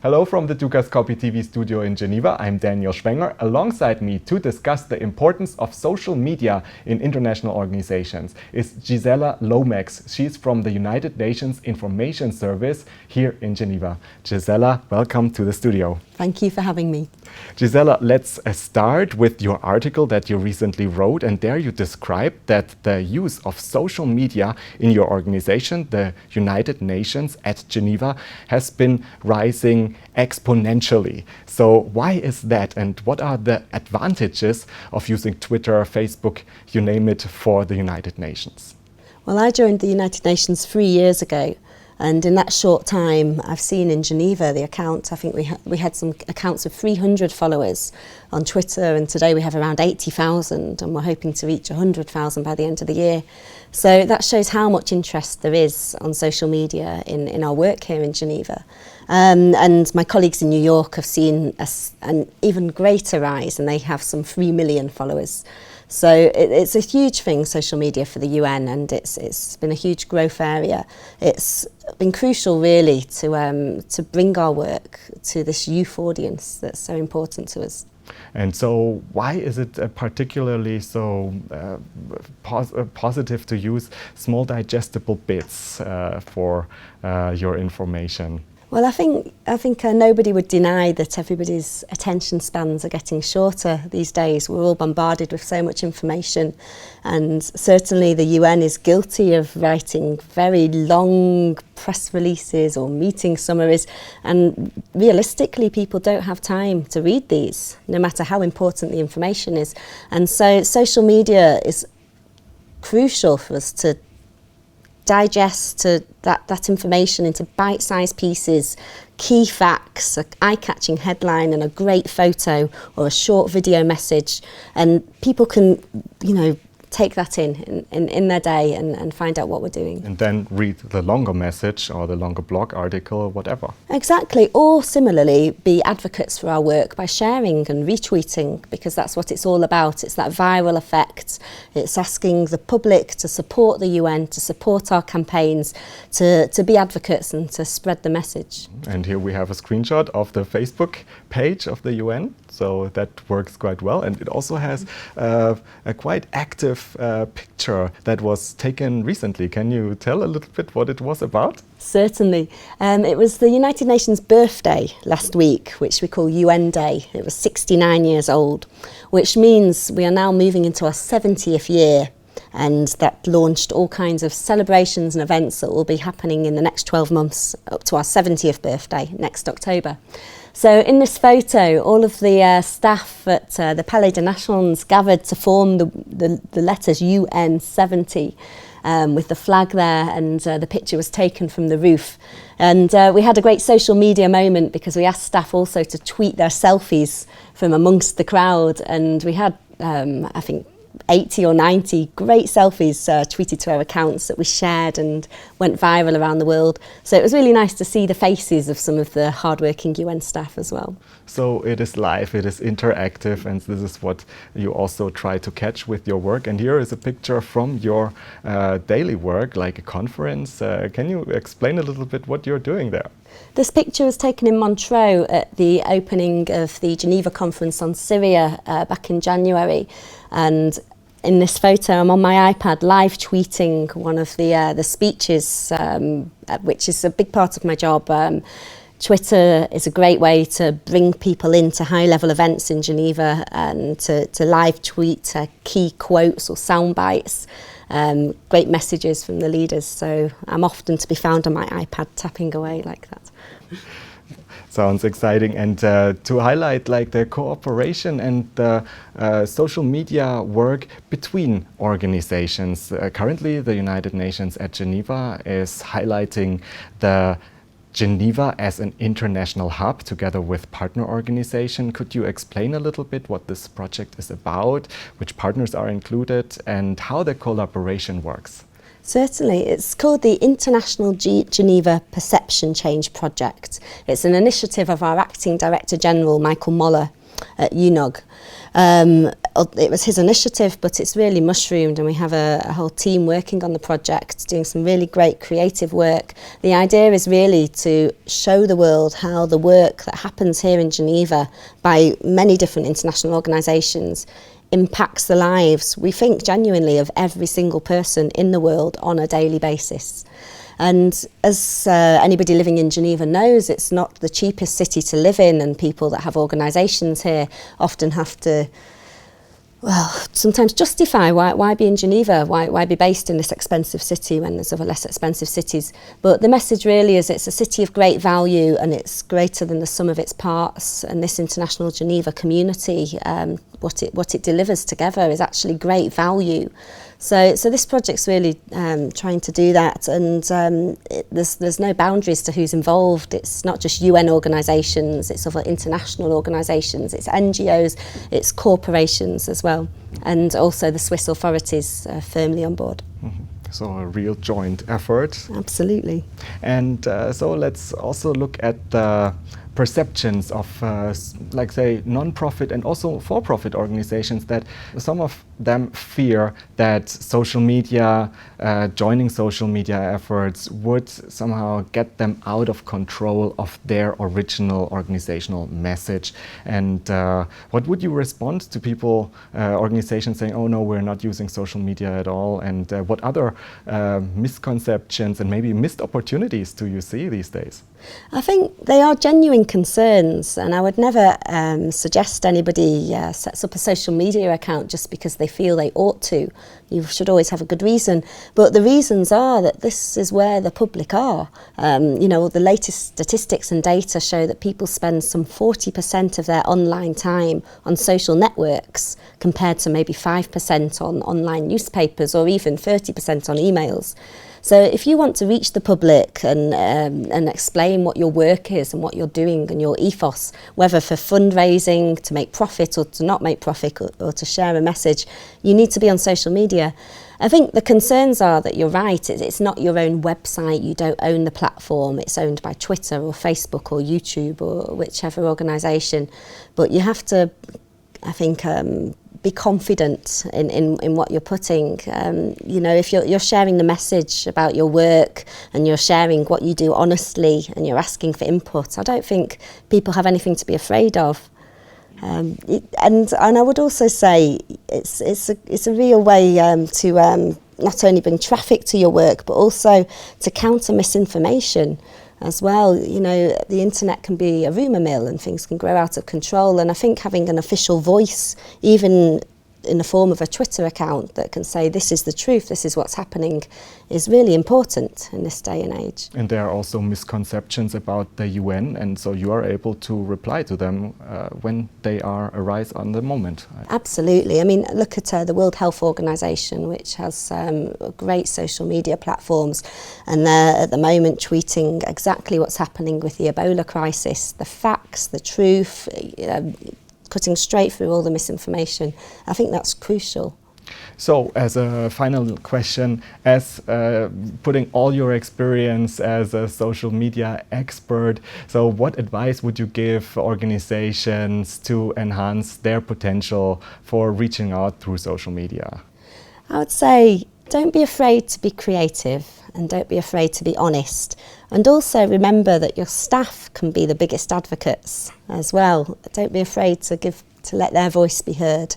Hello from the Dukas Copy TV studio in Geneva. I'm Daniel Schwenger. Alongside me to discuss the importance of social media in international organizations is Gisela Lomax. She's from the United Nations Information Service here in Geneva. Gisela, welcome to the studio. Thank you for having me. Gisela, let's start with your article that you recently wrote, and there you describe that the use of social media in your organization, the United Nations at Geneva, has been rising exponentially. So why is that, and what are the advantages of using Twitter, Facebook, you name it, for the United Nations? Well, I joined the United Nations 3 years ago. And in that short time, I've seen in Geneva the account. I think we had some accounts of 300 followers on Twitter, and today we have around 80,000, and we're hoping to reach 100,000 by the end of the year. So that shows how much interest there is on social media in our work here in Geneva. And my colleagues in New York have seen an even greater rise, and they have some 3 million followers. So it's a huge thing, social media, for the UN, and it's been a huge growth area. It's been crucial, really, to bring our work to this youth audience that's so important to us. And so why is it particularly so positive to use small digestible bits for your information? Well, I think nobody would deny that everybody's attention spans are getting shorter these days. We're all bombarded with so much information, and certainly the UN is guilty of writing very long press releases or meeting summaries, and realistically people don't have time to read these, no matter how important the information is. And so social media is crucial for us to digest that information into bite-sized pieces, key facts, an eye-catching headline and a great photo or a short video message, and people can, take that in their day and find out what we're doing. And then read the longer message or the longer blog article or whatever. Exactly, or similarly be advocates for our work by sharing and retweeting, because that's what it's all about. It's that viral effect. It's asking the public to support the UN, to support our campaigns, to be advocates and to spread the message. And here we have a screenshot of the Facebook page of the UN, so that works quite well. And it also has a quite active picture that was taken recently. Can you tell a little bit what it was about? Certainly. It was the United Nations birthday last week, which we call UN Day. It was 69 years old, which means we are now moving into our 70th year. And that launched all kinds of celebrations and events that will be happening in the next 12 months up to our 70th birthday next October. So in this photo, all of the staff at the Palais des Nations gathered to form the letters UN 70 with the flag there, and the picture was taken from the roof. And we had a great social media moment because we asked staff also to tweet their selfies from amongst the crowd, and we had, I think, 80 or 90 great selfies tweeted to our accounts that we shared and went viral around the world. So it was really nice to see the faces of some of the hardworking UN staff as well. So it is live, it is interactive, and this is what you also try to catch with your work. And here is a picture from your daily work, like a conference. Can you explain a little bit what you're doing there? This picture was taken in Montreux at the opening of the Geneva Conference on Syria back in January. And in this photo, I'm on my iPad live tweeting one of the speeches, which is a big part of my job. Twitter is a great way to bring people into high-level events in Geneva and to live tweet key quotes or sound bites, great messages from the leaders. So I'm often to be found on my iPad tapping away like that. Sounds exciting. And to highlight like the cooperation and the social media work between organizations. Currently, the United Nations at Geneva is highlighting the Geneva as an international hub together with partner organization. Could you explain a little bit what this project is about, which partners are included, and how the collaboration works? Certainly. It's called the International Geneva Perception Change Project. It's an initiative of our Acting Director General, Michael Moller. at UNOG. It was his initiative, but it's really mushroomed, and we have a whole team working on the project, doing some really great creative work. The idea is really to show the world how the work that happens here in Geneva by many different international organisations impacts the lives, we think genuinely, of every single person in the world on a daily basis. And as anybody living in Geneva knows, it's not the cheapest city to live in, and people that have organisations here often have to, well, sometimes justify why be in Geneva, why be based in this expensive city when there's other less expensive cities. But the message really is it's a city of great value, and it's greater than the sum of its parts. And this international Geneva community, what it delivers together is actually great value. So this project's really trying to do that, and there's no boundaries to who's involved. It's not just UN organisations, it's other international organisations, it's NGOs, it's corporations as well, and also the Swiss authorities are firmly on board. Mm-hmm. So a real joint effort. Absolutely. And so let's also look at the perceptions of, like say, non-profit and also for-profit organizations, that some of them fear that social media, joining social media efforts would somehow get them out of control of their original organizational message. And what would you respond to people, organizations saying, oh no, we're not using social media at all? And what other misconceptions and maybe missed opportunities do you see these days? I think they are genuine concerns, and I would never suggest anybody sets up a social media account just because they feel they ought to. You should always have a good reason, but the reasons are that this is where the public are. You know, the latest statistics and data show that people spend some 40% of their online time on social networks, compared to maybe 5% on online newspapers, or even 30% on emails. So if you want to reach the public and explain what your work is and what you're doing and your ethos, whether for fundraising, to make profit or to not make profit, or to share a message, you need to be on social media. I think the concerns are that you're right, it's not your own website, you don't own the platform, it's owned by Twitter or Facebook or YouTube or whichever organisation, but you have to, I think, be confident in what you're putting. You know, if you're sharing the message about your work and you're sharing what you do honestly and you're asking for input, I don't think people have anything to be afraid of. And I would also say it's a real way to not only bring traffic to your work, but also to counter misinformation as well. You know, the internet can be a rumour mill and things can grow out of control, and I think having an official voice, even in the form of a Twitter account that can say this is the truth, this is what's happening, is really important in this day and age. And there are also misconceptions about the UN, and so you are able to reply to them when they arise on the moment. Absolutely. I mean, look at the World Health Organization, which has great social media platforms, and they're at the moment tweeting exactly what's happening with the Ebola crisis, the facts, the truth, cutting straight through all the misinformation. I think that's crucial. So, as a final question, as putting all your experience as a social media expert, so what advice would you give organizations to enhance their potential for reaching out through social media? I would say, don't be afraid to be creative, and don't be afraid to be honest. And also remember that your staff can be the biggest advocates as well. Don't be afraid to let their voice be heard.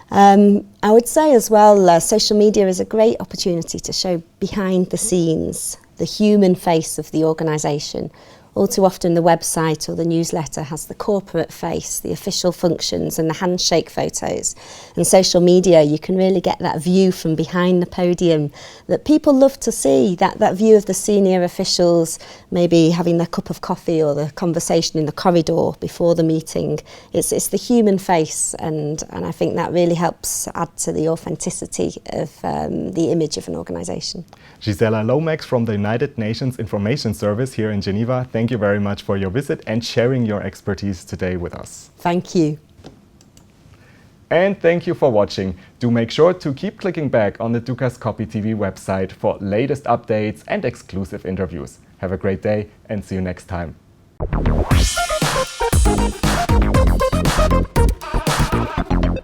I would say as well, social media is a great opportunity to show behind the scenes, the human face of the organisation. All too often the website or the newsletter has the corporate face, the official functions and the handshake photos. And social media, you can really get that view from behind the podium that people love to see, that view of the senior officials, maybe having their cup of coffee or the conversation in the corridor before the meeting. It's the human face, and I think that really helps add to the authenticity of the image of an organisation. Gisela Lomax from the United Nations Information Service here in Geneva, thank you very much for your visit and sharing your expertise today with us. Thank you. And thank you for watching. Do make sure to keep clicking back on the Dukascopy TV website for latest updates and exclusive interviews. Have a great day and see you next time.